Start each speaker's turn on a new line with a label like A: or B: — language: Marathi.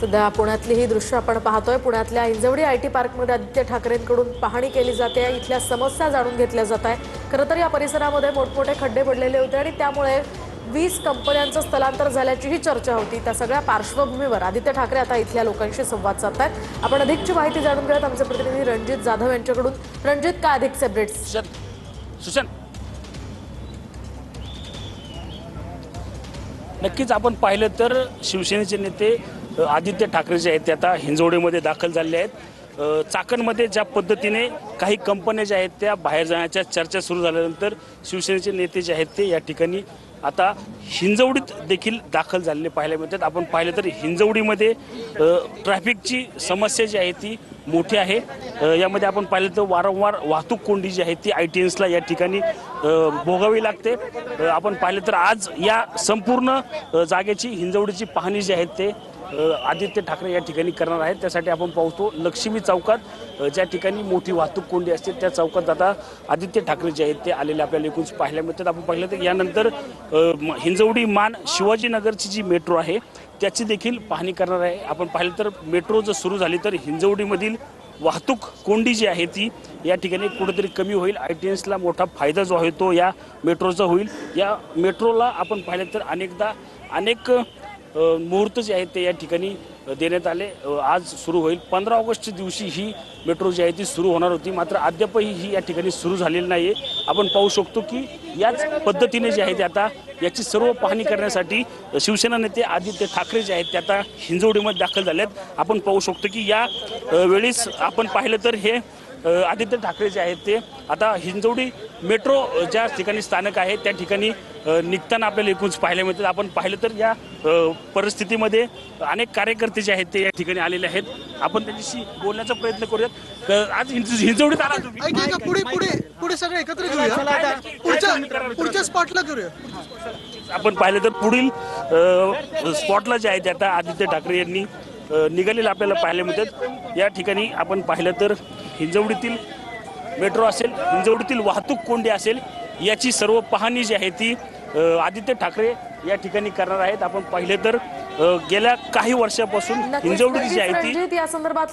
A: सध्या पुण्यातली ही दृश्य आपण पाहतोय। पुण्यातल्या हिंजवडी आयटी पार्कमध्ये आदित्य ठाकरेंकडून पाहणी केली जाते। इथल्या समस्या जाणून घेतल्या जात आहे। खरं तर या परिसरामध्ये मोठमोठे खड्डे पडलेले होते आणि त्यामुळे 20 कंपन्यांचं स्थलांतर झाल्याचीही चर्चा होती। त्या सगळ्या पार्श्वभूमीवर आदित्य ठाकरे आता इथल्या लोकांशी संवाद साधतायत। आपण अधिकची माहिती जाणून घेऊयात आमचे प्रतिनिधी रणजित जाधव यांच्याकडून। रणजित, काय अधिकचे अपडेट्स?
B: सुशांत, नक्कीच आपण पाहिलं तर शिवसेनेचे नेते आदित्य ठाकरे जे आहेत ते आता हिंजवडीमध्ये दाखल झाले आहेत। चाकणमध्ये ज्या पद्धतीने काही कंपन्या ज्या आहेत त्या बाहेर जाण्याच्या चर्चा सुरू झाल्यानंतर शिवसेनेचे नेते जे आहेत ते या ठिकाणी आता हिंजवडीत देखील दाखल झालेले पाहायला मिळतात। आपण पाहिलं तर हिंजवडीमध्ये ट्रॅफिकची समस्या जी आहे ती मोठी आहे। यामध्ये आपण पाहिलं तर वारंवार वाहतूक कोंडी जी आहे ती ITNSला या ठिकाणी भोगावी लागते। आपण पाहिलं तर आज या संपूर्ण जागेची हिंजवडीची पाहणी जी आहे ते आदित्य ठाकरे या ठिकाणी करणार आहेत। त्यासाठी आपण पाहतो लक्ष्मी चौकात ज्या ठिकाणी मोठी वाहतूक कोंडी असते त्या चौकात आता आदित्य ठाकरे जे आहेत ते आलेले आपल्याला एकूण पाहायला मिळतात। आपण पाहिलं तर यानंतर हिंजवडी मान शिवाजीनगरची जी मेट्रो आहे त्याची देखील पाहणी करणार आहे। आपण पाहिलं तर मेट्रो जर सुरू झाली तर हिंजवडीमधील वाहतूक कोंडी जी आहे ती या ठिकाणी कुठेतरी कमी होईल। ITNSला मोठा फायदा जो आहे तो या मेट्रोचा होईल। या मेट्रोला आपण पाहिलं तर अनेक मुहूर्त जे आहेत ते या ठिकाणी देण्यात आले। आज सुरू होईल 15 ऑगस्टच्या दिवशी ही मेट्रो जी आहे ती सुरू होणार होती, मात्र अद्यापही ही या ठिकाणी सुरू झालेली नाही आहे। आपण पाहू शकतो की याच पद्धतीने जे आहे ते आता याची सर्व पाहणी करण्यासाठी शिवसेना नेते आदित्य ठाकरे जे आहेत ते आता हिंजवडीमध्ये दाखल झाले आहेत। आपण पाहू शकतो की या वेळेस आपण पाहिलं तर हे आदित्य ठाकरे जे आहेत ते आता हिंजवडी मेट्रो ज्या ठिकाणी स्थानक आहे त्या ठिकाणी निघताना आपल्याला एकूणच पाहायला मिळतात। आपण पाहिलं तर या परिस्थितीमध्ये अनेक कार्यकर्ते जे आहेत ते या ठिकाणी आलेले आहेत। आपण त्यांच्याशी बोलण्याचा प्रयत्न करूयात। आज हिंजवडीत आला तुम्ही,
C: पुढे सगळे एकत्र घेऊया, पुढच्या स्पॉटला करूया।
B: आपण पाहिलं तर पुढील स्पॉटला जे आहे ते आता आदित्य ठाकरे यांनी निघालेलं आपल्याला पाहायला मिळतात। या ठिकाणी आपण पाहिलं तर हिंजवडीतील मेट्रो असेल, हिंजवडीतील वाहतूक कोंडी असेल, याची सर्व पाहणी जी आहे ती आदित्य ठाकरे या ठिकाणी करणार आहेत। आपण पाहिले तर गेल्या काही वर्षापासून हिंजवडी जी आहे ती
A: या संदर्भात